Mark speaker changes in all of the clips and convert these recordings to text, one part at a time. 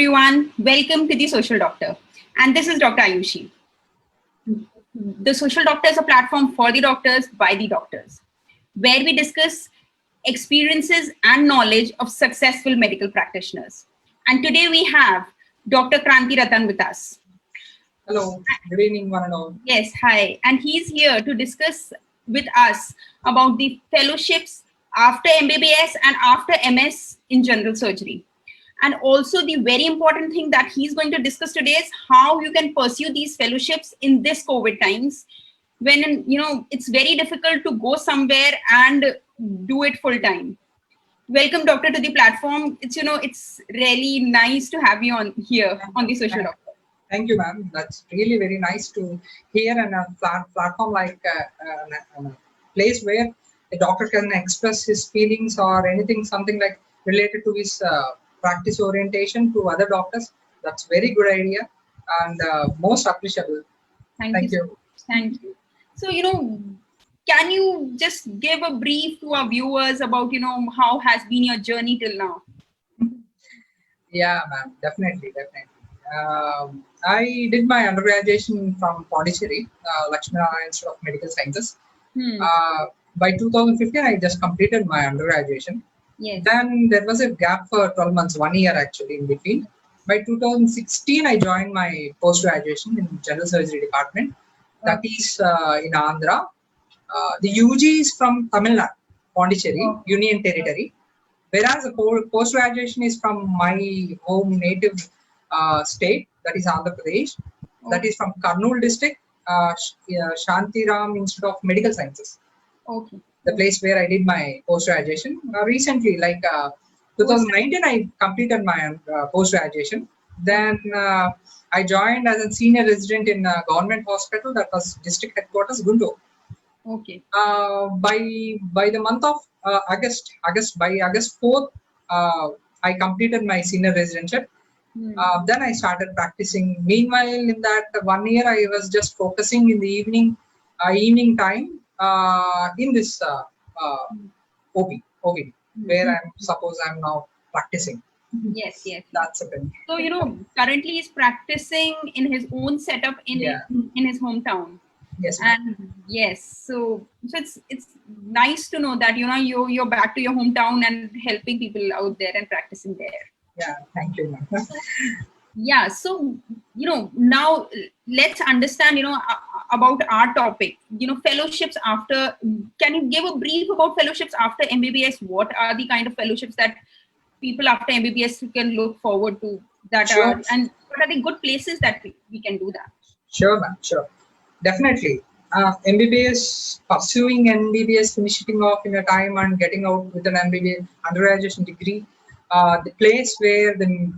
Speaker 1: everyone. Welcome to The Social Doctor. And this is Dr. Ayushi. The Social Doctor is a platform for the doctors by the doctors, where we discuss experiences and knowledge of successful medical practitioners. And today we have Dr. Kranti Ratan with us.
Speaker 2: Hello, good evening, one and all.
Speaker 1: Yes, hi. And he's here to discuss with us about the fellowships after MBBS and after MS in general surgery. And also the very important thing that he's going to discuss today is how you can pursue these fellowships in this COVID times when, it's very difficult to go somewhere and do it full time. Welcome, doctor, to the platform. It's really nice to have you on here on the Social Doctor.
Speaker 2: Thank you, ma'am. That's really very nice to hear on a platform like a place where a doctor can express his feelings or anything, something like related to his practice orientation to other doctors. That's very good idea and most appreciable. Thank you.
Speaker 1: Thank you. So, can you just give a brief to our viewers about, how has been your journey till now?
Speaker 2: Yeah, ma'am. Definitely. I did my undergraduation from Pondicherry, Lakshmi Narayana Institute of Medical Sciences. By 2015, I just completed my undergraduation.
Speaker 1: Yes.
Speaker 2: Then there was a gap for 12 months, 1 year actually in between. By 2016, I joined my post-graduation in General Surgery Department. That is in Andhra. The UG is from Tamil Nadu, Pondicherry, Union Territory. Whereas the post-graduation is from my home native state, that is Andhra Pradesh. That is from Kurnool district, Shantiram Institute of Medical Sciences.
Speaker 1: Okay.
Speaker 2: The place where I did my post-graduation. Recently, like 2019, I completed my post-graduation. Then I joined as a senior resident in a government hospital, that was district headquarters, Guntur.
Speaker 1: Okay.
Speaker 2: By the month of August 4th, I completed my senior residentship. Then I started practicing. Meanwhile, in that 1 year, I was just focusing in the evening time in this OPD, where I'm now practicing.
Speaker 1: Yes.
Speaker 2: That's it.
Speaker 1: So, currently he's practicing in his own setup in his hometown.
Speaker 2: Yes,
Speaker 1: and yes, so it's nice to know that you're back to your hometown and helping people out there and practicing there.
Speaker 2: Yeah, thank you, ma'am.
Speaker 1: Yeah, so now let's understand about our topic. Fellowships after. Can you give a brief about fellowships after MBBS? What are the kind of fellowships that people after MBBS can look forward to?
Speaker 2: Sure.
Speaker 1: And what are the good places that we can do that?
Speaker 2: Sure, ma'am. Sure. Definitely. MBBS, pursuing MBBS, finishing off in a time and getting out with an MBBS undergraduate degree, the place where the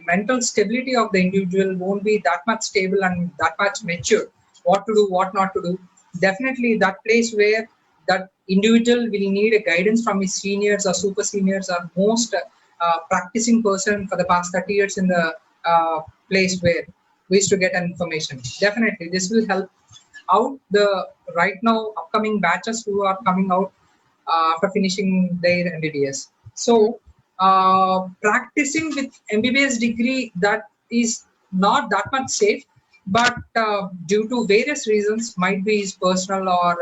Speaker 2: mental stability of the individual won't be that much stable and that much mature. What to do, what not to do. Definitely that place where that individual will need a guidance from his seniors or super seniors or most practicing person for the past 30 years in the place where we used to get an information. Definitely, this will help out the right now upcoming batches who are coming out after finishing their MBBS. So, practicing with MBBS degree, that is not that much safe, but due to various reasons, might be his personal or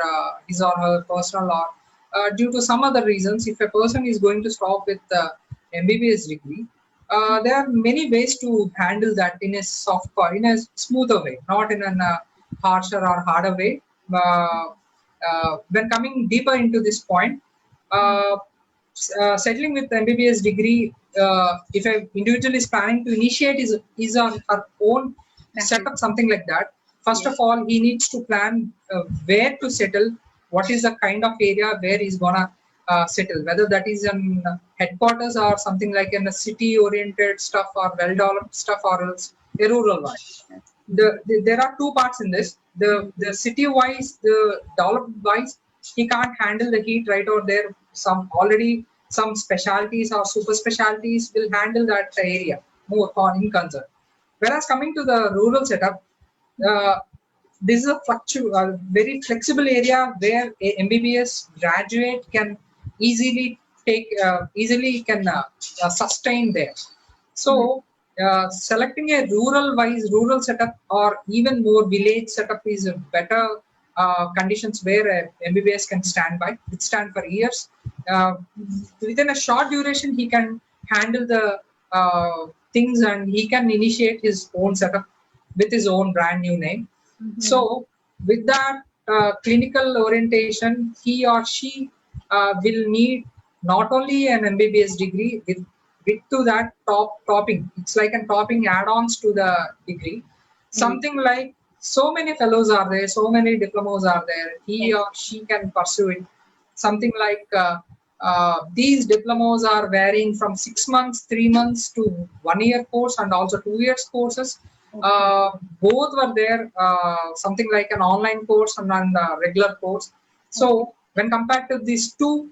Speaker 2: his or her personal or due to some other reasons, if a person is going to stop with MBBS degree, there are many ways to handle that in a smoother way, not in a harsher or harder way. When coming deeper into this point, settling with MBBS degree, if an individual is planning to initiate his or her own setup, something like that, first of all, he needs to plan where to settle, what is the kind of area where he's gonna settle, whether that is in headquarters or something like in a city-oriented stuff or well-developed stuff or else a rural one. There are two parts in this. The city-wise, the developed-wise, he can't handle the heat right out there. Some specialties or super specialties will handle that area more in concern. Whereas coming to the rural setup, this is a very flexible area where a MBBS graduate can easily sustain there. So selecting a rural setup or even more village setup is a better conditions where MBBS can stand for years. Uh, Within a short duration, he can handle the things and he can initiate his own setup with his own brand new name. So, with that clinical orientation, he or she will need not only an MBBS degree with to that topping. It's like a topping add-ons to the degree. Something like so many fellows are there, so many diplomas are there. He
Speaker 1: Yes.
Speaker 2: or she can pursue it. Something like these diplomas are varying from 6 months, 3 months to 1 year course, and also 2 years courses.
Speaker 1: Okay.
Speaker 2: Both were there, something like an online course and a regular course.
Speaker 1: Okay.
Speaker 2: So when compared to these two,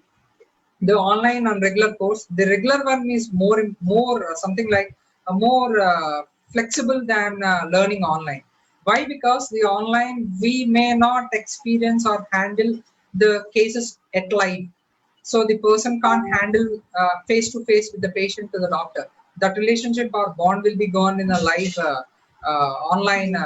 Speaker 2: the online and regular course, the regular one is more something like more flexible than learning online. Why? Because the online we may not experience or handle the cases at live, so the person can't handle face to face with the patient to the doctor. That relationship or bond will be gone in a live online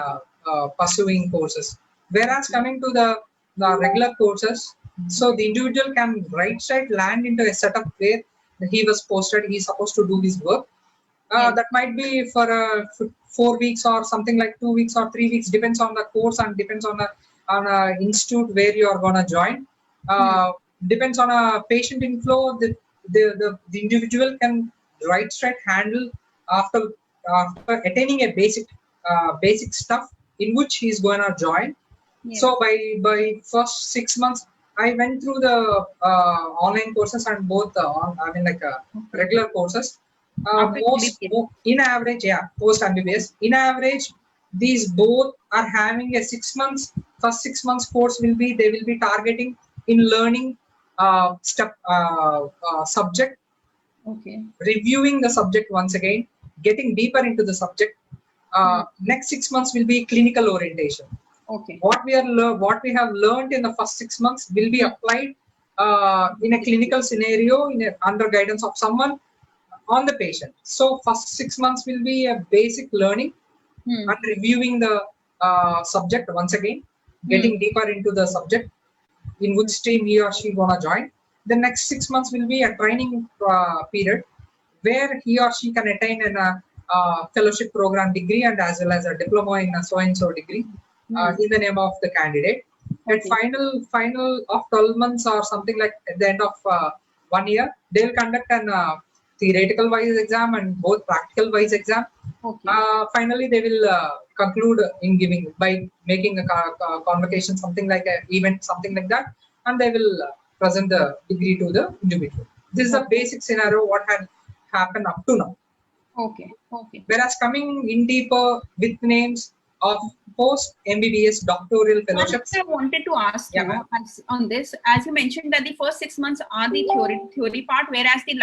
Speaker 2: pursuing courses. Whereas coming to the regular courses, so the individual can right side land into a setup where he was posted, he's supposed to do his work.
Speaker 1: Yes.
Speaker 2: That might be for 4 weeks or something like 2 weeks or 3 weeks, depends on the course and depends on a institute where you are gonna join. Depends on a patient inflow. The individual can right straight handle after attaining a basic stuff in which he's gonna join.
Speaker 1: Yes.
Speaker 2: So by first 6 months, I went through the online courses and both I mean like regular courses.
Speaker 1: After MBBS.
Speaker 2: In average, yeah, post MBBS. In average, these both are having a 6 months. First 6 months course will be they will be targeting in learning subject,
Speaker 1: Okay.
Speaker 2: reviewing the subject once again, getting deeper into the subject. Next 6 months will be clinical orientation.
Speaker 1: Okay.
Speaker 2: What we have learned in the first 6 months will be applied in a clinical scenario under guidance of someone on the patient. So first 6 months will be a basic learning and reviewing the subject once again, getting deeper into the subject in which stream he or she gonna join. The next 6 months will be a training period where he or she can attain a fellowship program degree and as well as a diploma in a so and so degree in the name of the candidate. At
Speaker 1: Okay.
Speaker 2: final of 12 months or something like at the end of 1 year, they will conduct an theoretical wise exam and both practical wise exam.
Speaker 1: Okay.
Speaker 2: Finally, they will conclude in giving by making a convocation, something like an event, something like that, and they will present the degree to the individual. This is a basic scenario what had happened up to now.
Speaker 1: Okay. Okay.
Speaker 2: Whereas coming in deeper with names of post MBBS doctoral
Speaker 1: One
Speaker 2: fellowships,
Speaker 1: thing I wanted to ask
Speaker 2: Yeah,
Speaker 1: you
Speaker 2: ma'am.
Speaker 1: on this, as you mentioned that the first 6 months are the theory part, whereas the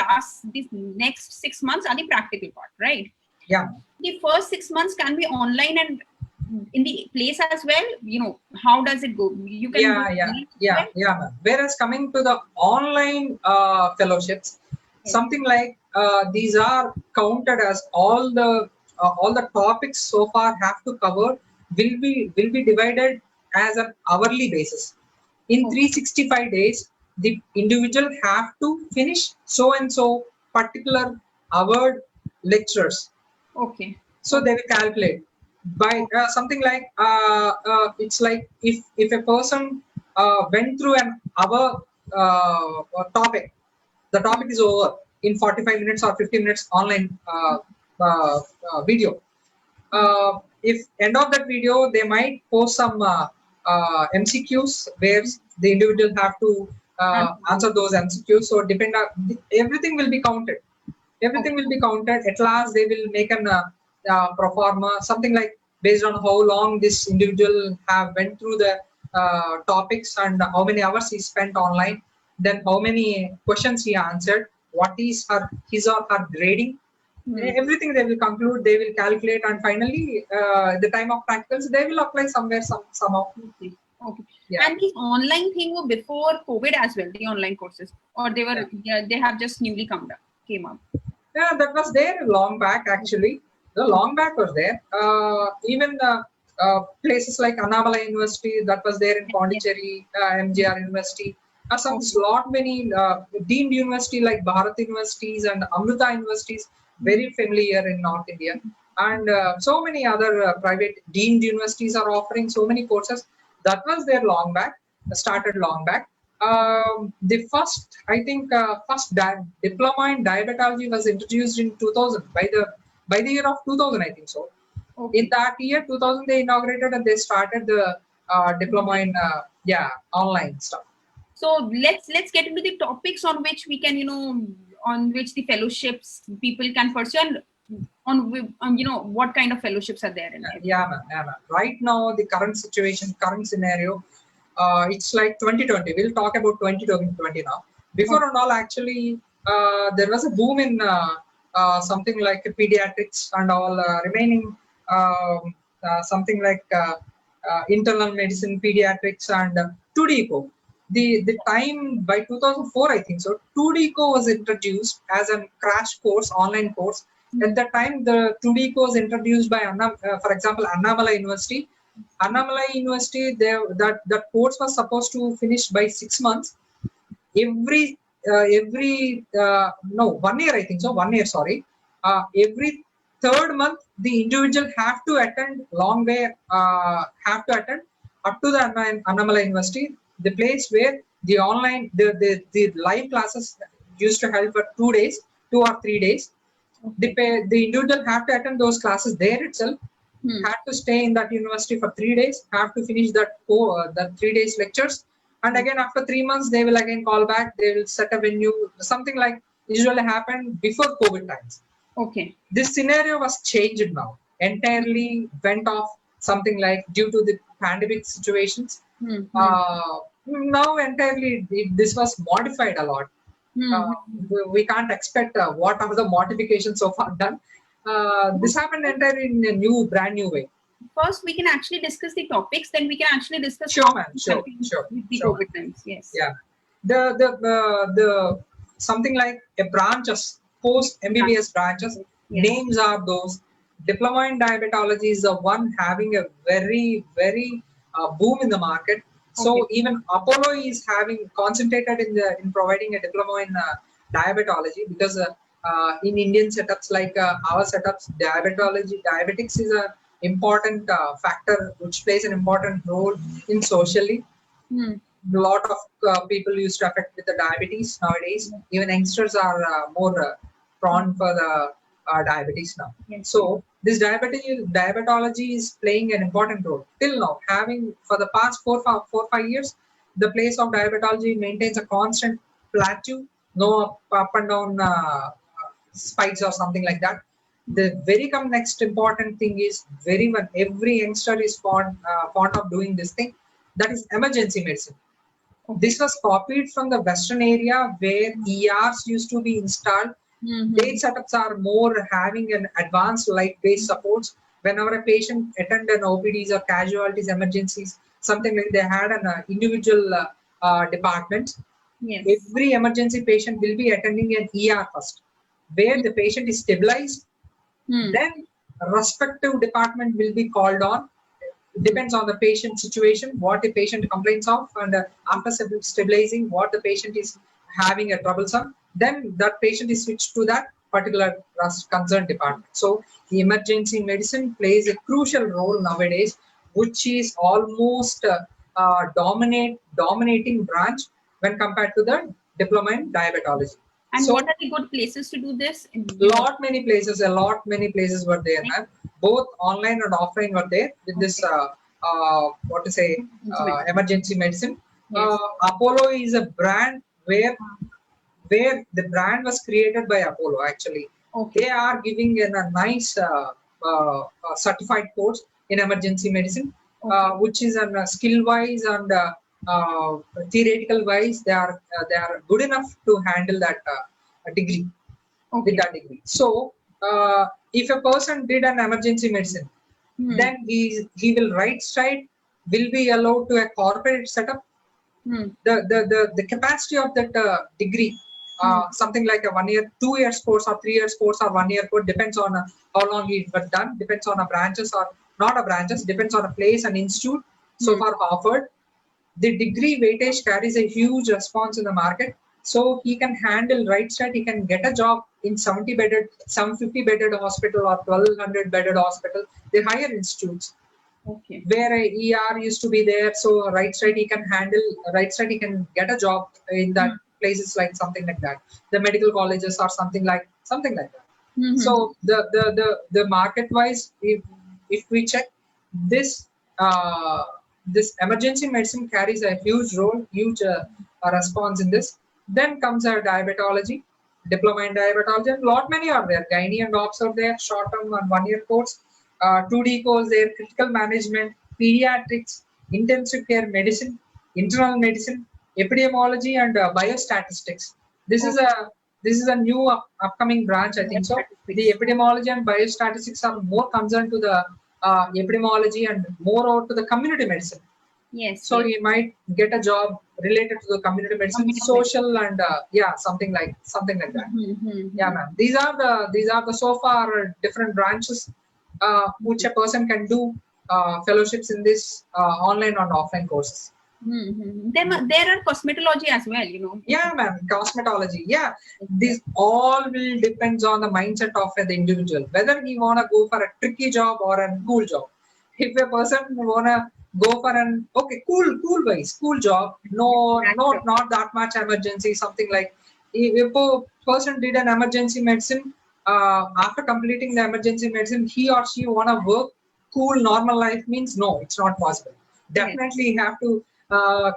Speaker 1: next 6 months are the practical part, right?
Speaker 2: yeah,
Speaker 1: The first 6 months can be online and in the place as well. How does it go? You can
Speaker 2: yeah,
Speaker 1: do
Speaker 2: yeah,
Speaker 1: online as
Speaker 2: yeah,
Speaker 1: well?
Speaker 2: yeah, ma'am. Whereas coming to the online fellowships,
Speaker 1: Yes.
Speaker 2: something like these are counted as all the topics so far have to cover will be divided as an hourly basis. In
Speaker 1: Okay.
Speaker 2: 365 days, the individual have to finish so and so particular hour lectures.
Speaker 1: Okay.
Speaker 2: So they will calculate by something like it's like if a person went through an hour topic, the topic is over in 45 minutes or 50 minutes online video. If end of that video they might post some MCQs where the individual have to answer those MCQs. So depend on everything will be counted. Everything will be counted. At last, they will make an pro forma, something like based on how long this individual have went through the topics and how many hours he spent online, then how many questions he answered, what is his or her grading. Everything they will conclude, they will calculate, and finally, the time of practicals, they will apply somewhere somehow.
Speaker 1: Okay. Okay.
Speaker 2: Yeah.
Speaker 1: And the online thing were before COVID as well, the online courses, or they were they have just newly came up.
Speaker 2: Yeah, that was there long back actually. The long back was there. Even places like Annamala University that was there in
Speaker 1: Yes.
Speaker 2: Pondicherry, MGR University, some
Speaker 1: Okay.
Speaker 2: lot many deemed university like Bharat universities and Amrita universities,
Speaker 1: Hmm.
Speaker 2: very familiar in North India, and so many other private deemed universities are offering so many courses. That was their long back, started long back. The first, I think, diploma in diabetology was introduced in 2000 by the year of 2000, I think so. In
Speaker 1: Okay.
Speaker 2: that year, 2000, they inaugurated and they started the diploma in online stuff.
Speaker 1: So let's get into the topics on which we can, on which the fellowships people can pursue, and what kind of fellowships are there in it.
Speaker 2: Yeah, ma'am, yeah, ma'am. Right now, the current situation, current scenario, it's like 2020. We'll talk about 2020 now. Before
Speaker 1: Okay.
Speaker 2: and all, actually, there was a boom in something like pediatrics and all remaining something like internal medicine, pediatrics, and 2D eco. The time by 2004, I think so, 2D eco was introduced as a crash course, online course. At
Speaker 1: Hmm.
Speaker 2: that time, the 2D was introduced by, for example, Annamala University. Annamala University, that course was supposed to finish by 6 months. No, 1 year, I think so. 1 year, sorry. Every third month, the individual have to attend long way, have to attend up to the Annamala University, the place where the online, the live classes used to held for 2 days, 2 or 3 days.
Speaker 1: Okay.
Speaker 2: The individual have to attend those classes there itself,
Speaker 1: Hmm.
Speaker 2: have to stay in that university for 3 days, have to finish that 3 days lectures, and
Speaker 1: Hmm.
Speaker 2: again after 3 months they will again call back. They will set a venue, something like usually happened before COVID times.
Speaker 1: Okay.
Speaker 2: This scenario was changed now, entirely went off, something like due to the pandemic situations.
Speaker 1: Hmm. Hmm.
Speaker 2: Now entirely this was modified a lot.
Speaker 1: Hmm.
Speaker 2: uh,
Speaker 1: Hmm.
Speaker 2: we can't expect what are the modifications so far done. This happened entirely in a brand new way.
Speaker 1: First, we can actually discuss the topics. Then we can actually discuss
Speaker 2: Sure,
Speaker 1: how
Speaker 2: man.
Speaker 1: it's
Speaker 2: Sure,
Speaker 1: helping
Speaker 2: sure,
Speaker 1: with the
Speaker 2: sure, man.
Speaker 1: COVID times. Yes.
Speaker 2: Yeah, the something like a branches, post MBBS branches.
Speaker 1: Yes.
Speaker 2: Names are those. Diploma in diabetology is the one having a very boom in the market.
Speaker 1: Okay.
Speaker 2: So even Apollo is having concentrated in providing a diploma in diabetology, because in Indian setups like our setups, diabetics is a important factor which plays an important role in socially.
Speaker 1: Hmm.
Speaker 2: A lot of people used to affect with the diabetes nowadays. Even youngsters are more prone for the diabetes now.
Speaker 1: Yes. Yes.
Speaker 2: So this diabetology is playing an important role till now. Having for the past 4 5 years, the place of diabetology maintains a constant plateau, no up and down spikes or something like that. The very come next important thing is every youngster is fond of doing this thing, that is emergency medicine.
Speaker 1: Okay.
Speaker 2: This was copied from the Western area where ERs used to be installed. Their
Speaker 1: Mm-hmm.
Speaker 2: setups are more having an advanced light-based supports. Whenever a patient attend an OPDs or casualties, emergencies, something like they had an individual department.
Speaker 1: Yes.
Speaker 2: Every emergency patient will be attending an ER first, where the patient is stabilized.
Speaker 1: Hmm.
Speaker 2: Then respective department will be called on.
Speaker 1: Hmm.
Speaker 2: Depends on the patient situation, what the patient complains of, and after stabilizing, what the patient is having a troublesome, then that patient is switched to that particular concerned department. So the emergency medicine plays a crucial role nowadays, which is almost dominating branch when compared to the diploma in diabetology.
Speaker 1: And what
Speaker 2: So
Speaker 1: are the good places to do this? You know.
Speaker 2: a lot many places were there,
Speaker 1: Like,
Speaker 2: man. Both online and offline were there with this
Speaker 1: okay.
Speaker 2: what to say,
Speaker 1: Intimate.
Speaker 2: emergency medicine.
Speaker 1: Yes.
Speaker 2: Apollo is a brand where the brand was created by Apollo actually. They
Speaker 1: Okay.
Speaker 2: are giving a nice certified course in emergency medicine,
Speaker 1: Okay.
Speaker 2: which is on skill wise and theoretical wise, they are good enough to handle that degree with
Speaker 1: Okay.
Speaker 2: that degree. So, if a person did an emergency medicine,
Speaker 1: Hmm.
Speaker 2: then he will right side will be allowed to a corporate setup.
Speaker 1: Hmm.
Speaker 2: The capacity of that degree something like a 1 year, 2 years course or 3 years course or 1 year course, depends on how long it was done, depends on a branches or not a branches, depends on a place and institute. So for Harvard, the degree weightage carries a huge response in the market. So he can handle right side, he can get a job in 70 bedded, 750 bedded hospital or 1200 bedded hospital, the higher institutes.
Speaker 1: Okay.
Speaker 2: Where a ER used to be there, so right side he can handle, right side he can get a job in that places like something like that, the medical colleges or something like that. So the market wise, if we check this, this emergency medicine carries a huge role, huge response in this. Then comes our diabetology, diploma in diabetology, and lot many are there. Gynae and obs are there, short term and 1 year course. 2D course there, critical management, pediatrics, intensive care medicine, internal medicine, epidemiology, and biostatistics. This is a new upcoming branch, I think so. The epidemiology and biostatistics are more concerned to the epidemiology and more out to the community medicine.
Speaker 1: Yes.
Speaker 2: So he might get a job related to the community medicine, social, and something like that. Yeah, ma'am. These are the so far different branches which a person can do fellowships in this online and offline courses.
Speaker 1: There are cosmetology as well, you know.
Speaker 2: Yeah, ma'am. Cosmetology. Yeah, this all will depends on the mindset of the individual, whether he wanna go for a tricky job or a cool job. If a person wanna go for an cool job, not that much emergency, something like if a person did an emergency medicine, after completing the emergency medicine, he or she wanna work cool normal life, means no, it's not possible. Definitely he have to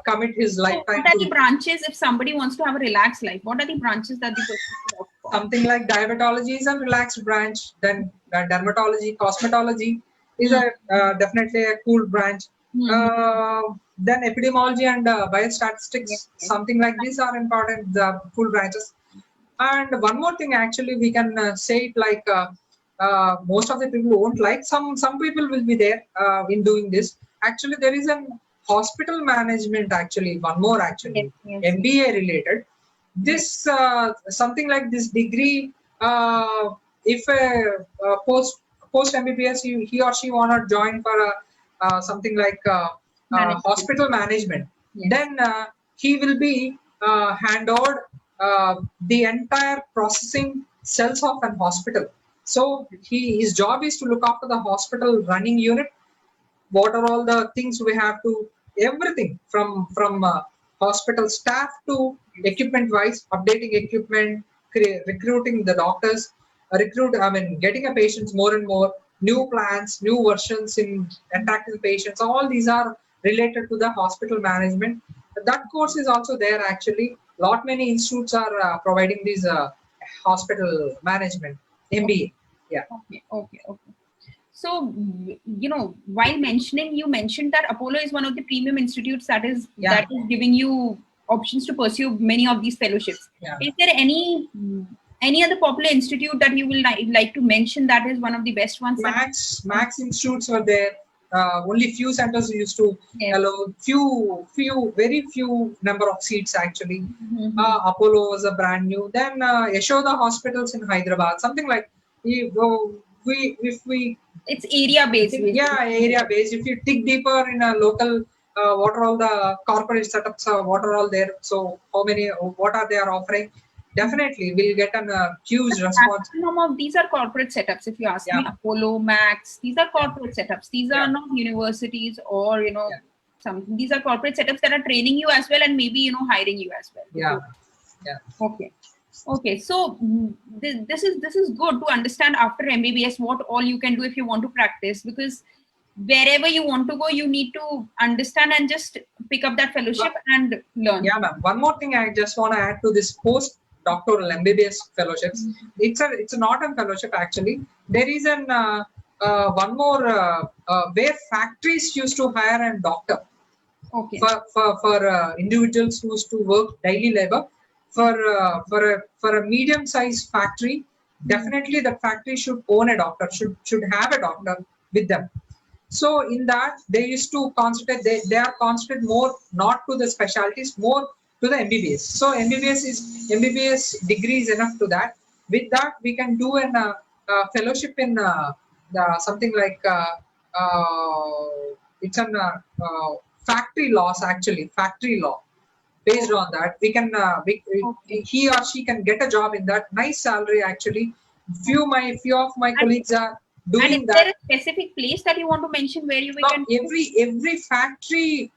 Speaker 2: commit his lifetime.
Speaker 1: What are the branches if somebody wants to have a relaxed life? What are the branches that the person should opt for?
Speaker 2: Something like diabetology is a relaxed branch. Then dermatology, cosmetology is a definitely a cool branch. Then epidemiology and biostatistics, something like these are important, the full branches. And one more thing, actually, we can say it like most of the people won't like. Some people will be there in doing this. Actually, there is an hospital management. Actually, one more actually MBA related. This something like this degree. If a post MBBS, he or she wanna join for a something like hospital management, then he will be handed the entire processing cells of an hospital. So his job is to look after the hospital running unit. What are all the things we have to, everything from hospital staff to equipment wise, updating equipment, recruiting the doctors, getting a patients more and more, new plans, new versions in attacking patients. All these are related to the hospital management. That course is also there actually. Lot many institutes are providing these hospital management MBA. Yeah.
Speaker 1: Okay. So, you know, while you mentioned that Apollo is one of the premium institutes that is giving you options to pursue many of these fellowships.
Speaker 2: Yeah.
Speaker 1: Is there any other popular institute that you will like to mention that is one of the best ones?
Speaker 2: Max institutes are there. Only few centers used to allow very few number of seats actually. Apollo was a brand new. Then Yashoda hospitals in Hyderabad, something like
Speaker 1: it's area based.
Speaker 2: Area based. If you dig deeper in a local, what are all the corporate setups? What are all there? So what are they are offering? Definitely, we'll get a huge response.
Speaker 1: These are corporate setups. If you ask me, Apollo, Max, these are corporate setups. These are not universities or something. These are corporate setups that are training you as well and maybe hiring you as well.
Speaker 2: Yeah.
Speaker 1: Okay. So this is good to understand after MBBS what all you can do if you want to practice, because wherever you want to go, you need to understand and just pick up that fellowship and learn.
Speaker 2: Yeah, ma'am. One more thing I just want to add to this post-doctoral MBBS fellowships. It's a not a fellowship actually. There is one more where factories used to hire a doctor.
Speaker 1: Okay.
Speaker 2: For individuals who used to work daily labor. For a medium-sized factory, definitely the factory should own a doctor. Should have a doctor with them. So in that they used to concentrate. They are concentrated more not to the specialties, more to the MBBS. So MBBS degree is enough to that. With that, we can do an fellowship in something like it's an factory laws, actually factory law. Based on that, we can
Speaker 1: Okay.
Speaker 2: he or she can get a job in that nice salary. Actually, few of my
Speaker 1: And,
Speaker 2: colleagues are
Speaker 1: and is
Speaker 2: doing that.
Speaker 1: there a specific place that you want to mention where we
Speaker 2: Now
Speaker 1: can do this?
Speaker 2: every factory,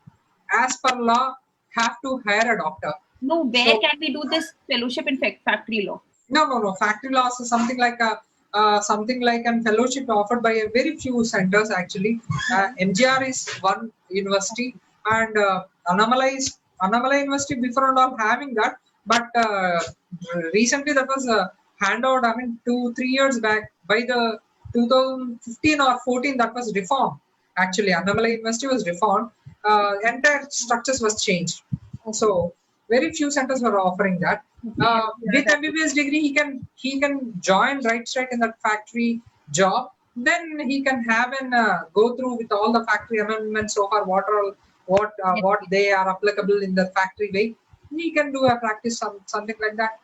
Speaker 2: as per law, have to hire a doctor.
Speaker 1: No, where
Speaker 2: So
Speaker 1: can we do this fellowship in factory law?
Speaker 2: no. Factory laws is something like a fellowship offered by a very few centers actually. MGR is one university, and Annamalai University before and all having that, but recently that was hand out. I mean, 2 3 years back by the 2015 or 14 that was reformed. Actually, Annamalai University was reformed. Entire structures was changed. So very few centers were offering that.
Speaker 1: Okay.
Speaker 2: With MBBS degree, he can join right straight in that factory job. Then he can have an go through with all the factory amendments so far.
Speaker 1: Yes.
Speaker 2: What they are applicable in the factory way. He can do a practice something like that.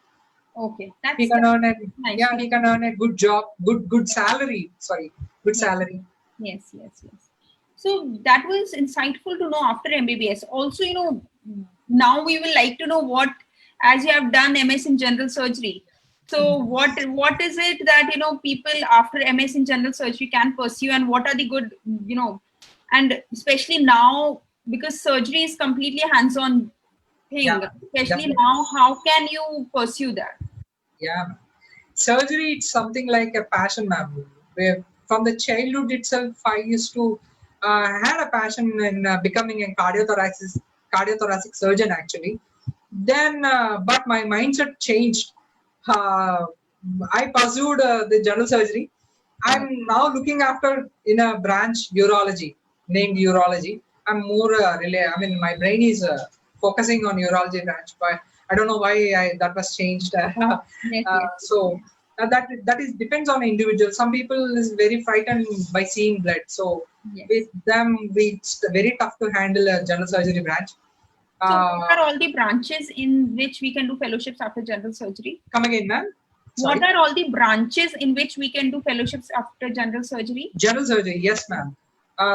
Speaker 1: Okay.
Speaker 2: He
Speaker 1: That's
Speaker 2: can earn a
Speaker 1: nice.
Speaker 2: yeah, he can earn a good job, good salary. Sorry, good
Speaker 1: Yes.
Speaker 2: salary.
Speaker 1: Yes. So that was insightful to know after MBBS. Also, now we will like to know what, as you have done MS in general surgery. So what is it that people after MS in general surgery can pursue, and what are the good, and especially now because surgery is completely hands-on
Speaker 2: Yeah,
Speaker 1: thing. Especially
Speaker 2: definitely.
Speaker 1: now, how can you pursue that?
Speaker 2: Yeah. Surgery, it's something like a passion, ma'am. Where from the childhood itself, I used to had a passion in becoming a cardiothoracic surgeon actually. Then, but my mindset changed. Uh, I pursued the general surgery. I'm now looking after in a branch urology named urology. I'm more I mean, my brain is focusing on urology branch, but I don't know why that was changed.
Speaker 1: Yes.
Speaker 2: So that is depends on individual. Some people is very frightened by seeing blood. So
Speaker 1: Yes.
Speaker 2: with them, it's very tough to handle a general surgery branch.
Speaker 1: So what
Speaker 2: Uh,
Speaker 1: are all the branches in which we can do fellowships after general surgery?
Speaker 2: Come again, ma'am.
Speaker 1: What
Speaker 2: Sorry.
Speaker 1: are all the branches in which we can do fellowships after general surgery?
Speaker 2: General surgery, yes, ma'am.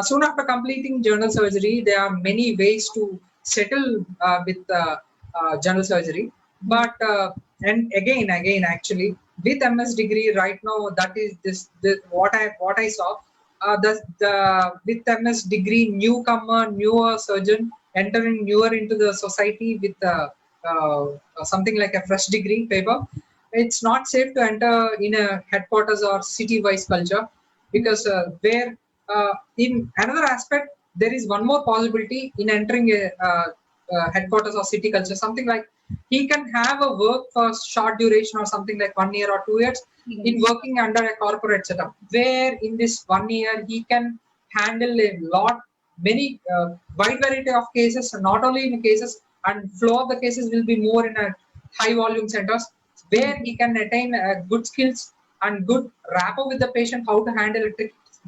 Speaker 2: Soon after completing general surgery, there are many ways to settle with general surgery. But and again, actually, with MS degree right now, that is this what I saw. The with MS degree, newer surgeon entering newer into the society with something like a fresh degree paper. It's not safe to enter in a headquarters or city-wise culture because where in another aspect there is one more possibility in entering a headquarters or city culture, something like he can have a work for short duration or something like 1 year or 2 years in working under a corporate setup, where in this 1 year he can handle a lot many wide variety of cases, not only in cases, and flow of the cases will be more in a high volume centers where he can attain good skills and good rapport with the patient, how to handle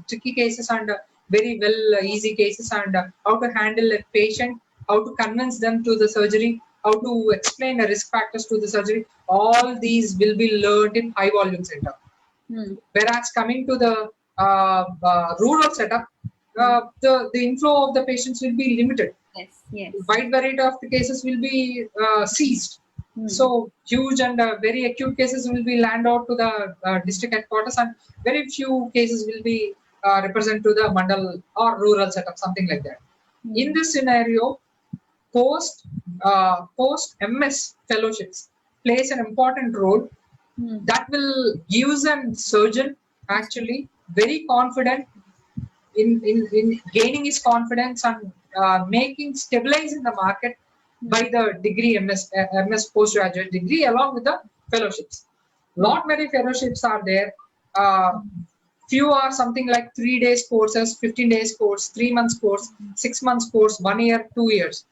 Speaker 2: tricky cases and very well easy cases, and how to handle a patient, how to convince them to the surgery, how to explain the risk factors to the surgery. All these will be learned in high volume center.
Speaker 1: Hmm.
Speaker 2: Whereas coming to the rural setup, the inflow of the patients will be limited.
Speaker 1: Yes.
Speaker 2: Wide variety of the cases will be seized.
Speaker 1: Hmm.
Speaker 2: So huge and very acute cases will be land out to the district headquarters, and very few cases will be represent to the mandal or rural setup, something like that. In this scenario, post MS fellowships plays an important role that will gives a surgeon actually very confident in gaining his confidence and making stabilize in the market by the degree MS postgraduate degree along with the fellowships. Lot many fellowships are there. Few are something like 3 days courses, 15 days course, 3 months course, 6 months course, 1 year, 2 years.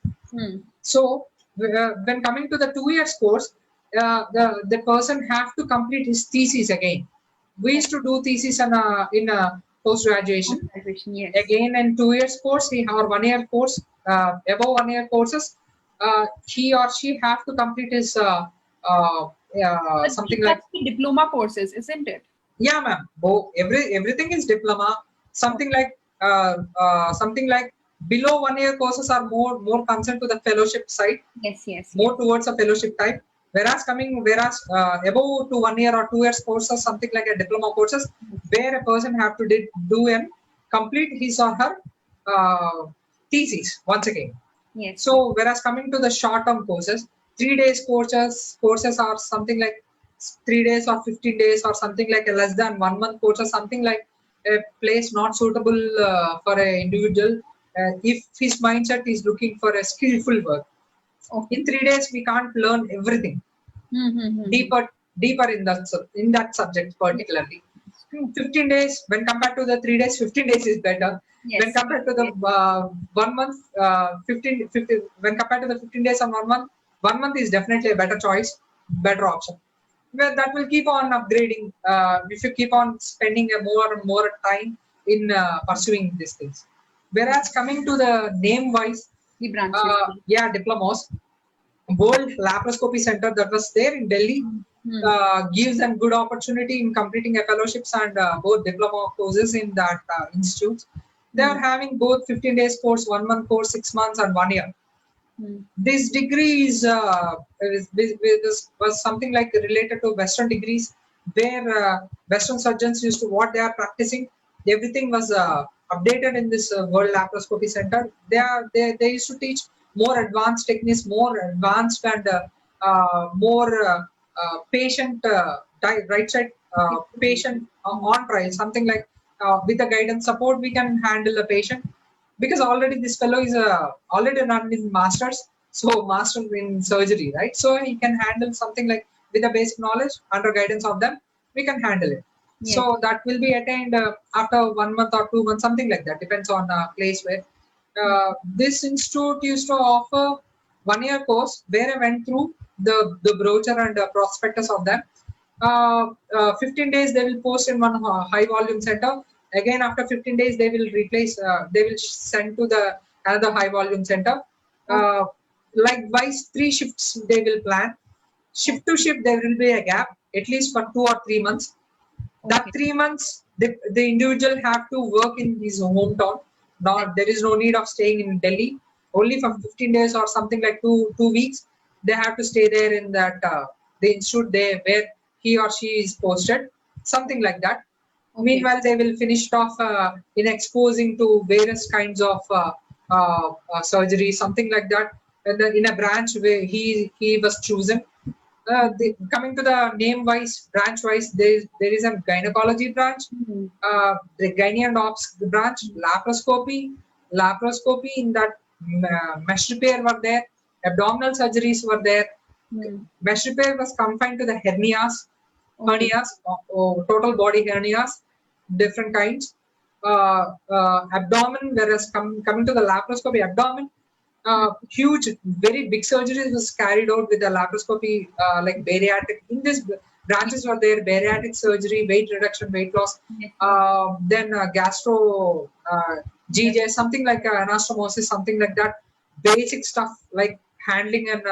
Speaker 2: So when coming to the 2 years course, the person have to complete his thesis again. We used to do thesis in a post graduation.
Speaker 1: Yes.
Speaker 2: Again, in 2 years course, we have 1 year course, above 1 year courses. he or she have to complete his
Speaker 1: But
Speaker 2: something like,
Speaker 1: that's the diploma courses, isn't it?
Speaker 2: yeah, ma'am. Everything is diploma. Something like below 1 year courses are more concerned to the fellowship side,
Speaker 1: Yes, yes,
Speaker 2: more
Speaker 1: yes.
Speaker 2: towards a fellowship type. Whereas above to 1 year or 2 years courses, something like a diploma courses, where a person have to do and complete his or her thesis once again.
Speaker 1: Yes, yes.
Speaker 2: So whereas coming to the short-term courses, 3 days courses are something like 3 days or 15 days or something like a less than 1 month course or something like a place not suitable for an individual if his mindset is looking for a skillful work.
Speaker 1: Okay.
Speaker 2: In 3 days we can't learn everything
Speaker 1: Mm-hmm.
Speaker 2: deeper in that subject
Speaker 1: Yes,
Speaker 2: particularly.
Speaker 1: it's true.
Speaker 2: 15 days when compared to the 3 days, 15 days is better. When
Speaker 1: Yes,
Speaker 2: compared to the
Speaker 1: yes,
Speaker 2: 1 month, 15 when compared to the 15 days and 1 month, 1 month is definitely a better choice, better option. Well, that will keep on upgrading if you keep on spending a more and more time in pursuing these things. Whereas coming to the name wise,
Speaker 1: the branches.
Speaker 2: yeah, diplomas, World Laparoscopy Center that was there in Delhi
Speaker 1: Mm-hmm.
Speaker 2: gives a good opportunity in completing a fellowships and both diploma courses in that institutes. They are having both 15 days course, 1 month course, 6 months, and 1 year.
Speaker 1: Mm-hmm.
Speaker 2: This degree was something like related to Western degrees, where Western surgeons used to what they are practicing. Everything was updated in this World Laparoscopy Center. They used to teach more advanced techniques, more advanced and more patient right side patient on trial, something like with the guidance support we can handle the patient because already this fellow is already done his masters, so master in surgery, right? So he can handle something like with the basic knowledge under guidance of them we can handle it. So
Speaker 1: Yes.
Speaker 2: that will be attained after 1 month or 2 months, something like that, depends on place where this institute used to offer 1 year course where I went through the brochure and prospectus of them. 15 days they will post in one high volume center. Again after 15 days they will replace, they will send to the another high volume center.
Speaker 1: Okay.
Speaker 2: uh, Likewise 3 shifts they will plan. Shift to shift there will be a gap at least for 2 or 3 months. That
Speaker 1: Okay.
Speaker 2: 3 months the individual have to work in his hometown. Not there is no need of staying in Delhi. Only for 15 days or something like two weeks they have to stay there in that the institute there where he or she is posted, something like that.
Speaker 1: Okay.
Speaker 2: Meanwhile they will finish it off in exposing to various kinds of surgery, something like that, and then in a branch where he was chosen. Coming to the name wise, branch wise, there is a gynecology branch,
Speaker 1: Mm-hmm.
Speaker 2: the gyne and ops branch, laparoscopy in that mesh repair were there, abdominal surgeries were there.
Speaker 1: Mm-hmm.
Speaker 2: Mesh repair was confined to the
Speaker 1: Okay.
Speaker 2: total body hernias, different kinds. Abdomen, whereas coming to the laparoscopy, abdomen, huge, very big surgeries was carried out with the laparoscopy, like bariatric. In this branches were there, bariatric surgery, weight reduction, weight loss,
Speaker 1: Yes, yes.
Speaker 2: then gastro,
Speaker 1: Yes.
Speaker 2: GJ, something like anastomosis, something like that. Basic stuff like handling and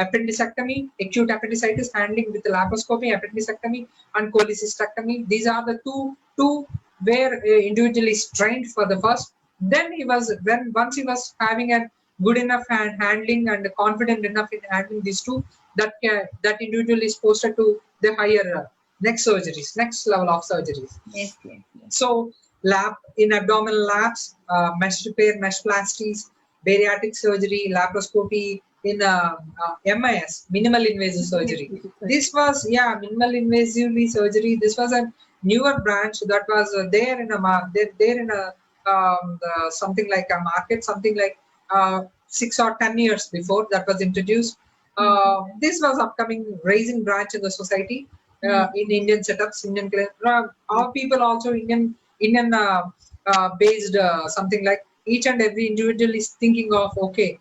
Speaker 2: appendicectomy, acute appendicitis, handling with the laparoscopy, appendicectomy, and cholecystectomy. These are the two where individual is trained for the first. Then he was when once he was having a good enough handling and confident enough in handling these two, that individual is posted to the higher next surgeries, next level of surgeries.
Speaker 1: Yes, yes, yes.
Speaker 2: So lab in abdominal labs, mesh repair, mesh plasties, bariatric surgery, laparoscopy in MIS, minimal invasive surgery. This was minimal invasively surgery. This was a newer branch that was there in a there in a something like a market, something like 6 or 10 years before that was introduced. This was upcoming rising branch in the society
Speaker 1: Mm-hmm.
Speaker 2: in Indian setups, Indian our people also Indian based something like each and every individual is thinking of okay,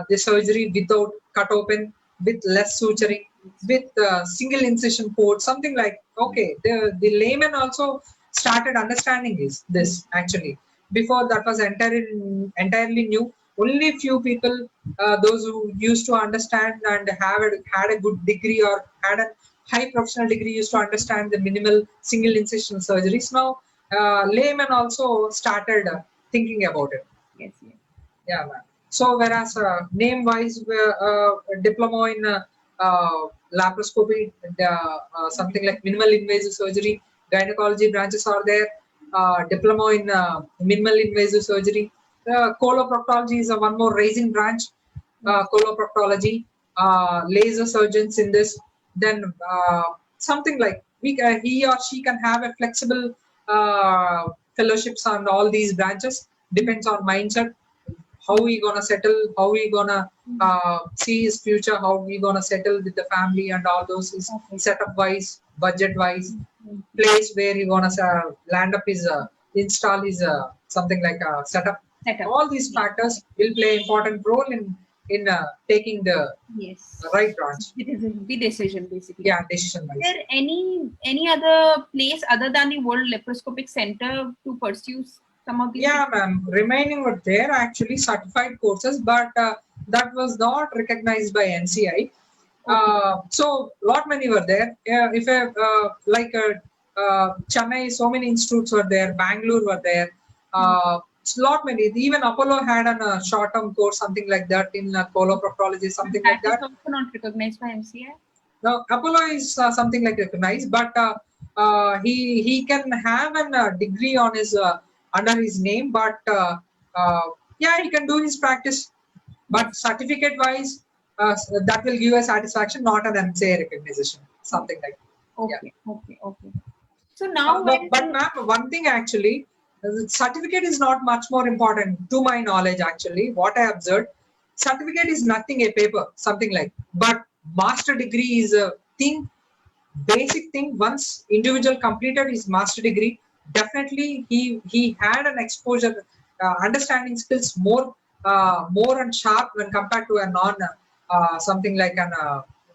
Speaker 2: the surgery without cut open, with less suturing, with single incision port, something like okay. The layman also started understanding this actually. Before that was entirely new. only few people, those who used to understand and had a good degree or had a high professional degree, used to understand the minimal single incision surgeries. Now, laymen also started thinking about it.
Speaker 1: Yes, yes.
Speaker 2: Yeah, man. So whereas name-wise, diploma in laparoscopy, something like minimal invasive surgery, gynecology branches are there. Diploma in minimal invasive surgery. Coloproctology is a one more rising branch. Coloproctology, laser surgeons in this. Then something like he or she can have a flexible fellowships on all these branches. Depends on mindset, how we gonna settle, how we gonna see his future, how we gonna settle with the family and all those is
Speaker 1: Okay.
Speaker 2: setup wise, budget wise,
Speaker 1: Mhm.
Speaker 2: place where he gonna land up his install his something like a setup.
Speaker 1: Setup.
Speaker 2: All these factors will play important role in taking the
Speaker 1: Yes.
Speaker 2: right branch.
Speaker 1: It is the decision basically.
Speaker 2: Yeah, decision
Speaker 1: Is
Speaker 2: wise.
Speaker 1: there any other place other than the World Laparoscopic Center to pursue some of these?
Speaker 2: Yeah, ma'am. Remaining were there actually certified courses, but that was not recognized by NCI. So lot many were there. If like Chennai, so many institutes were there. Bangalore were there. Lot many. Even Apollo had a short-term course, something like that in coloproctology, something like
Speaker 1: That is
Speaker 2: that.
Speaker 1: also not recognized by MCI.
Speaker 2: Now Apollo is something like recognized, but he can have an degree on his under his name, but yeah, he can do his practice. But certificate wise, that will give a satisfaction, not an MCA recognition, something like. Yeah.
Speaker 1: Okay, okay, okay. So now
Speaker 2: But ma'am, one thing actually, certificate is not much more important to my knowledge. Actually, what I observed, certificate is nothing a paper, something like. But master degree is a thing, basic thing. Once individual completed his master degree, definitely he had an exposure, understanding skills more and sharp when compared to a non something like an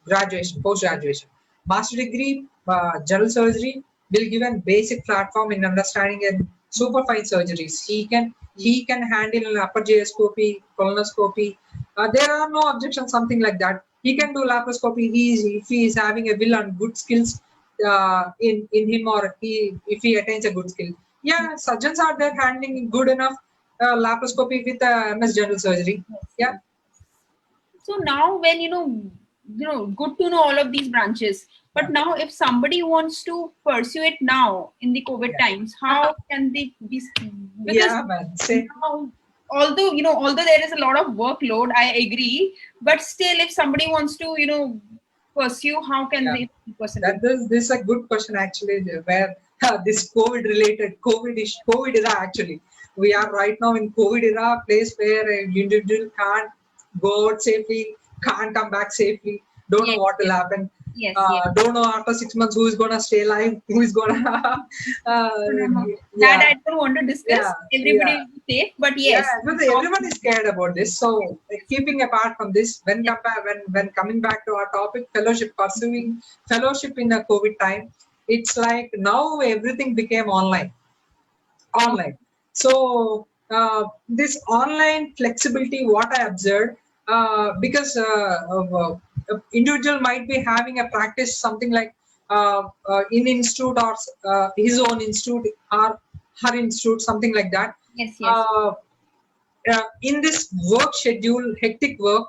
Speaker 2: graduation, post graduation. Master degree, general surgery will give a basic platform in understanding and superfine surgeries. He can handle an upper GScopy, colonoscopy. There are no objections, something like that. He can do laparoscopy. If he is having a will and good skills in him, or if he attains a good skill. Yeah, surgeons are there handling good enough laparoscopy with MS general surgery. Yeah,
Speaker 1: so now when good to know all of these branches. But
Speaker 2: yeah,
Speaker 1: now if somebody wants to pursue it now in the COVID
Speaker 2: yeah.
Speaker 1: times, how can they be? Because
Speaker 2: Yeah, man. Say,
Speaker 1: now, although there is a lot of workload, I agree. But still, if somebody wants to pursue, how can
Speaker 2: yeah.
Speaker 1: they pursue
Speaker 2: That
Speaker 1: it?
Speaker 2: this is a good question actually, where this COVID related COVID era actually. We are right now in COVID era, place where an individual can't go out safely, can't come back safely, don't know
Speaker 1: Yes,
Speaker 2: what will
Speaker 1: yes,
Speaker 2: happen.
Speaker 1: yes, yes.
Speaker 2: Don't know after 6 months who is gonna stay alive, who is gonna
Speaker 1: That
Speaker 2: yeah,
Speaker 1: I don't want to discuss.
Speaker 2: yeah,
Speaker 1: Everybody
Speaker 2: yeah.
Speaker 1: will be safe, but
Speaker 2: Yeah,
Speaker 1: yes.
Speaker 2: everyone is scared about this. So, keeping apart from this, when coming back to our topic, fellowship, pursuing fellowship in a COVID time, it's like now everything became online. So this online flexibility, what I observed, because individual might be having a practice something like in institute, or his own institute, or her institute, something like that.
Speaker 1: Yes, yes,
Speaker 2: uh, in this work schedule, hectic work,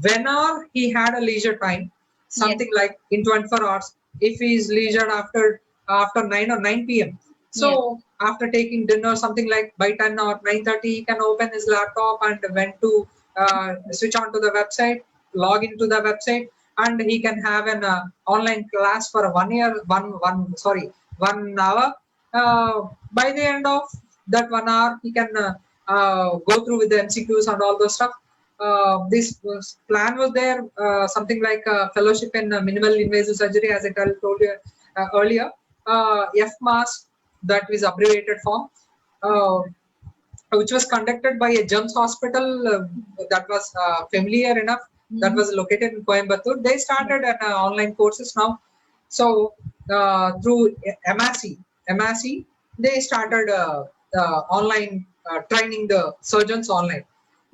Speaker 2: whenever he had a leisure time,
Speaker 1: yes,
Speaker 2: something like in 24 hours, if he is leisure after 9 or 9 p.m.
Speaker 1: yes,
Speaker 2: So after taking dinner, something like by 10 or 9:30, he can open his laptop and went to switch on to the website, log into the website, and he can have an online class for 1 year, 1 hour. By the end of that 1 hour, he can go through with the MCQs and all those stuff. Plan was there, something like fellowship in minimal invasive surgery, as I told you earlier. FMAS, that is abbreviated form, uh, which was conducted by a GEMS hospital that was familiar enough, that was located in Coimbatore. They started an online courses now. So through MASI, they started online training the surgeons online.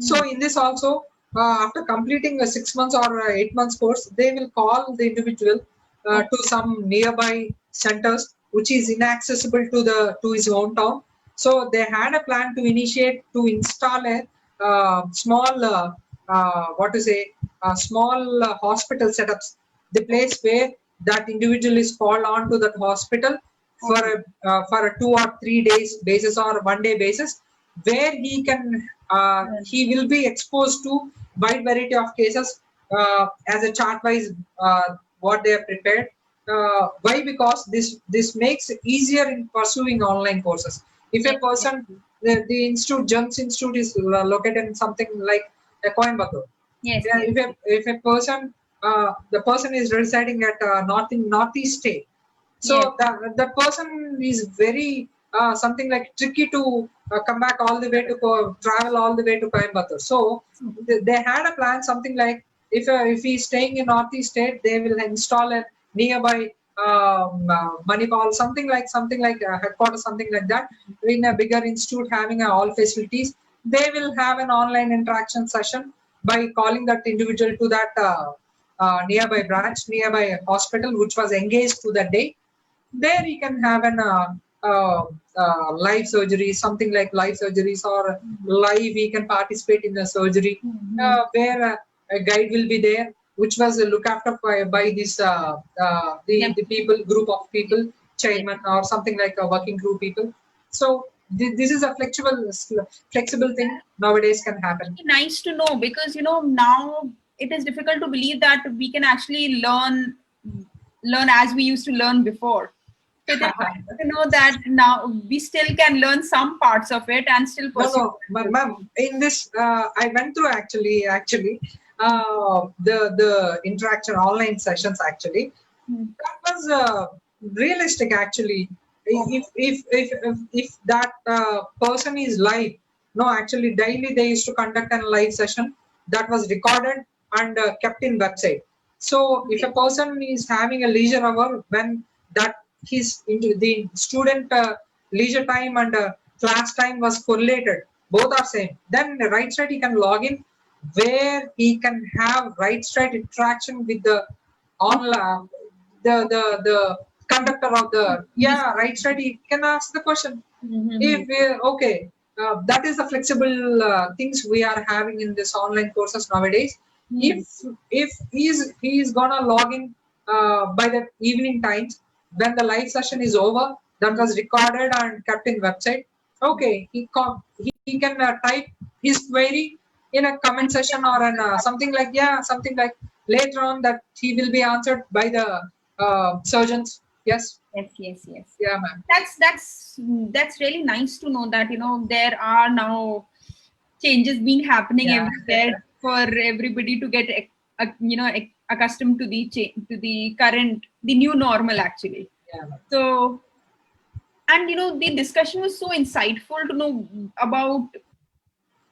Speaker 2: So in this also, after completing a 6 months or 8 months course, they will call the individual to some nearby centers which is inaccessible to his hometown. So they had a plan to initiate to install a small what to say small hospital setups. The place where that individual is called on to that hospital for a 2 or 3 days basis or 1 day basis, where he will be exposed to wide variety of cases as a chart wise what they are prepared. Why? Because this makes it easier in pursuing online courses. If a
Speaker 1: Yes, yes,
Speaker 2: person, the institute, Jones Institute is located in something like Coimbatore.
Speaker 1: yes,
Speaker 2: Yeah,
Speaker 1: yes,
Speaker 2: if a person, the person is residing at northeast state,
Speaker 1: yes.
Speaker 2: so that person is very something like tricky to come back all the way to travel all the way to Coimbatore. So they had a plan something like if he's staying in northeast state, they will install a nearby Manipal, something like headquarters, something like that, in a bigger institute having all facilities. They will have an online interaction session by calling that individual to that nearby branch, nearby hospital, which was engaged to that day. There he can have an live surgery, something like live surgeries, or live he can participate in the surgery
Speaker 1: Mhm.
Speaker 2: where a guide will be there, which was looked after by this
Speaker 1: Yep.
Speaker 2: the people group of people,
Speaker 1: Yes.
Speaker 2: chairman or something like a working group people. So this is a flexible thing nowadays can happen.
Speaker 1: Nice to know, because now it is difficult to believe that we can actually learn as we used to learn before. So it is nice to know that now we still can learn some parts of it and still
Speaker 2: No,
Speaker 1: pursue.
Speaker 2: no, ma'am. In this, I went through actually the interaction online sessions. Actually,
Speaker 1: Mhm.
Speaker 2: that was realistic. Actually,
Speaker 1: Oh,
Speaker 2: if that person is live, no, actually daily they used to conduct a live session that was recorded and kept in website. So if a
Speaker 1: okay.
Speaker 2: person is having a leisure hour when that his into the student leisure time and class time was correlated, both are same, then the right side he can log in where he can have right side interaction with the online the conductor of the,
Speaker 1: This.
Speaker 2: yeah, right side he can ask the question. If
Speaker 1: Mhm.
Speaker 2: okay, that is the flexible things we are having in this online courses nowadays. if
Speaker 1: Hmm.
Speaker 2: if he's gonna log in by the evening times when the live session is over, that was recorded and kept in website. Okay, he can type his query in a comment section or an something like, yeah, something like later on that he will be answered by the surgeons. Yes.
Speaker 1: Yes, yes, yes.
Speaker 2: Yeah, ma'am.
Speaker 1: That's really nice to know that there are now changes being happening
Speaker 2: Yeah.
Speaker 1: everywhere for everybody to get accustomed to the current, the new normal actually.
Speaker 2: Yeah, ma'am.
Speaker 1: So, and the discussion was so insightful to know about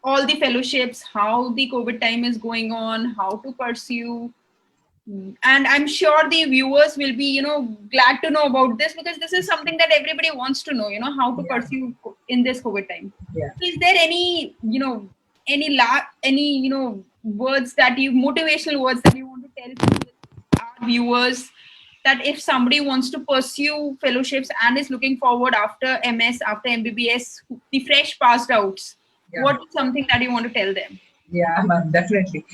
Speaker 1: all the fellowships, how the COVID time is going on, how to pursue. And I'm sure the viewers will be glad to know about this, because this is something that everybody wants to know, how to
Speaker 2: Yeah.
Speaker 1: pursue in this COVID time.
Speaker 2: Yeah.
Speaker 1: So is there any words that you motivational words that you want to tell to our viewers, that if somebody wants to pursue fellowships and is looking forward after MS, after MBBS, the fresh passed outs,
Speaker 2: Yeah,
Speaker 1: what
Speaker 2: ma'am.
Speaker 1: is something that you want to tell them?
Speaker 2: Yeah, ma'am, definitely.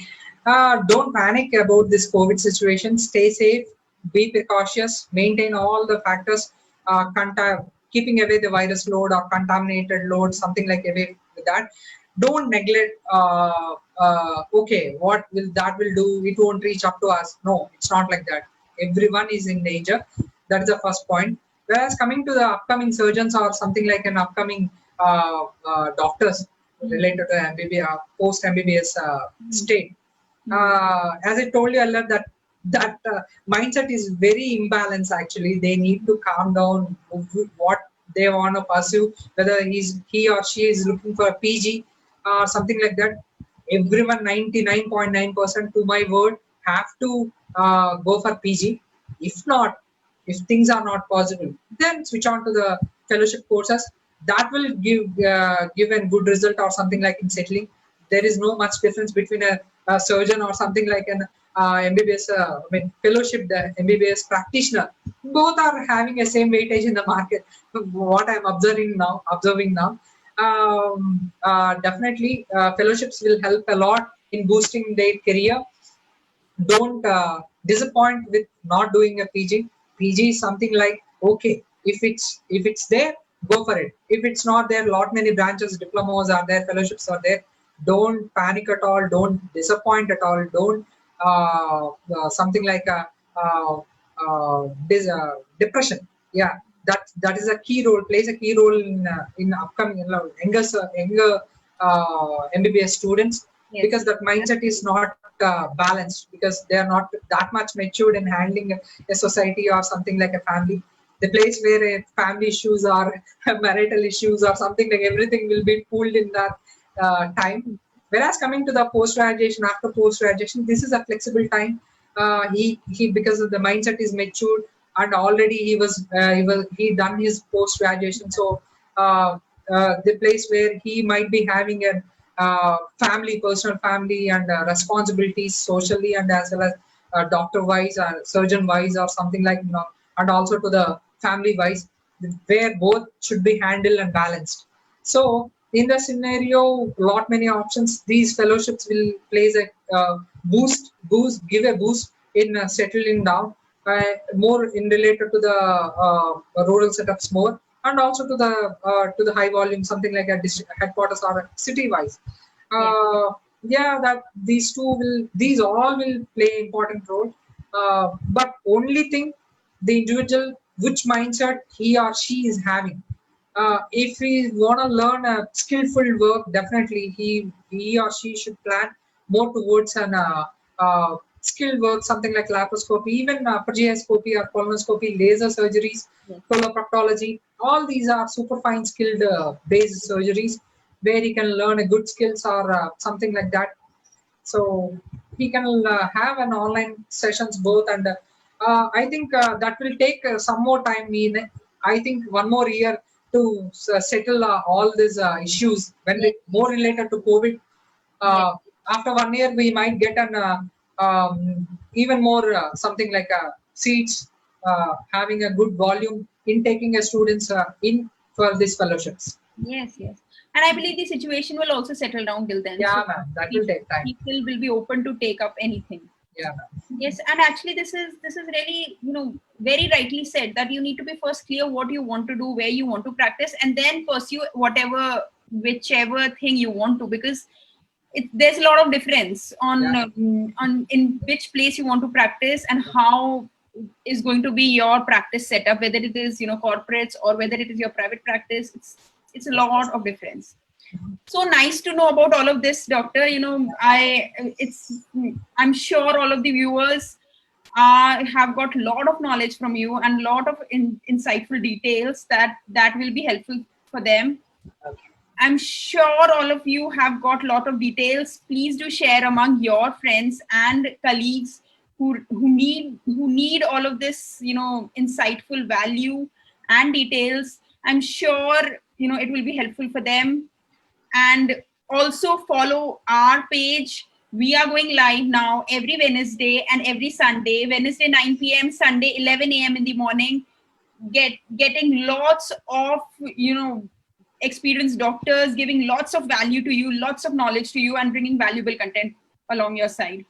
Speaker 2: Don't panic about this COVID situation. Stay safe, be precautious, maintain all the factors, keeping away the virus load or contaminated load, something like away with that. Don't neglect. Okay, what will that will do? It won't reach up to us. No, it's not like that. Everyone is in danger. That is the first point. Whereas coming to the upcoming surgeons or something like an upcoming doctors related to MBBS, post MBBS state. As I told you earlier, that mindset is very imbalanced. Actually, they need to calm down what they want to pursue, whether he or she is looking for a PG or something like that. Everyone, 99.9% to my word, have to go for PG. If not, if things are not possible, then switch on to the fellowship courses. That will give a good result or something like in settling. there is no much difference between a surgeon or something like an MBBS, fellowship, the MBBS practitioner. Both are having a same weightage in the market. What I'm observing now, definitely fellowships will help a lot in boosting their career. Don't disappoint with not doing a PG. PG is something like, okay, if it's there, go for it. If it's not there, lot many branches, diplomas are there, fellowships are there. Don't panic at all. Don't disappoint at all. Don't something like a depression. Yeah, that is a key role, plays a key role in upcoming younger MBBS students,
Speaker 1: Yes.
Speaker 2: because that mindset is not balanced, because they are not that much matured in handling a society or something like a family. The place where family issues or marital issues or something like, everything will be pulled in that time. Whereas coming to the post graduation, after post graduation, this is a flexible time. He because of the mindset is matured, and already he done his post graduation. So the place where he might be having a family, personal family, and responsibilities socially, and as well as doctor wise or surgeon wise or something like, and also to the family wise, where both should be handled and balanced. So in the scenario, lot many options. These fellowships will plays a give a boost in settling down, more in related to the rural setups more, and also to the high volume, something like a district headquarters or city wise. Yeah, that these all will play important role. But only thing, the individual, which mindset he or she is having. If we want to learn a skillful work, definitely he or she should plan more towards an skilled work, something like laparoscopy, even progeoscopy or colonoscopy, laser surgeries,
Speaker 1: Yes.
Speaker 2: coloproctology. All these are super fine skilled based surgeries where he can learn a good skills or something like that. So he can have an online sessions both, and I think that will take some more time. I think 1 more year to settle all these issues when
Speaker 1: Yes.
Speaker 2: more related to COVID.
Speaker 1: Yes.
Speaker 2: After 1 year, we might get an even more something like seats, having a good volume in taking a students in for these fellowships.
Speaker 1: Yes, yes. And I believe the situation will also settle down till then. So
Speaker 2: Yeah, man, that will take time.
Speaker 1: people will be open to take up anything.
Speaker 2: Yeah, man.
Speaker 1: Yes, and actually this is really, very rightly said, that you need to be first clear what you want to do, where you want to practice, and then pursue whichever thing you want to, because there's a lot of difference on
Speaker 2: Yeah.
Speaker 1: on in which place you want to practice and how is going to be your practice setup, whether it is corporates or whether it is your private practice. It's a lot of difference. So nice to know about all of this, doctor. I'm sure all of the viewers have got a lot of knowledge from you and lot of insightful details that will be helpful for them.
Speaker 2: Okay.
Speaker 1: I'm sure all of you have got a lot of details. Please do share among your friends and colleagues who need all of this, insightful value and details. I'm sure it will be helpful for them. And also follow our page. We are going live now every Wednesday and every Sunday. Wednesday 9 p.m., Sunday 11 a.m. in the morning. Getting lots of experienced doctors giving lots of value to you, lots of knowledge to you, and bringing valuable content along your side.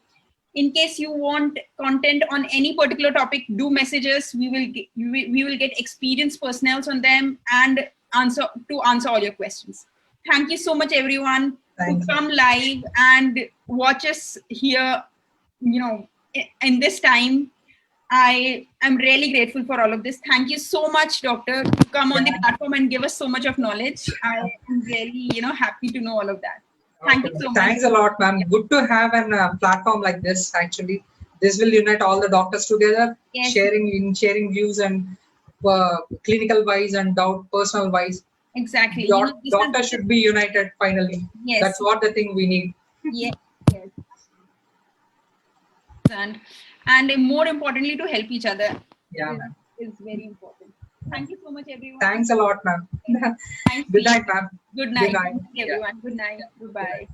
Speaker 1: In case you want content on any particular topic, do message us. We will get experienced personnel on them and answer all your questions. Thank you so much, everyone,
Speaker 2: Thanks.
Speaker 1: to come live and watch us here. In this time, I am really grateful for all of this. Thank you so much, doctor, to come on the platform and give us so much of knowledge. I am really, happy to know all of that. Thank you so much.
Speaker 2: Thanks a lot, ma'am. Good to have a platform like this. Actually, this will unite all the doctors together,
Speaker 1: Yes.
Speaker 2: sharing views and clinical wise and personal wise.
Speaker 1: Exactly.
Speaker 2: Doctors should be united finally.
Speaker 1: Yes.
Speaker 2: That's what the thing we need.
Speaker 1: Yes. Yes. And more importantly, to help each other.
Speaker 2: Yeah, ma'am.
Speaker 1: Is very important. Thank you so much, everyone.
Speaker 2: Thanks a lot, ma'am.
Speaker 1: Nice
Speaker 2: Good night, ma'am.
Speaker 1: Good night.
Speaker 2: Good night.
Speaker 1: Thank you, everyone. Good night. Goodbye.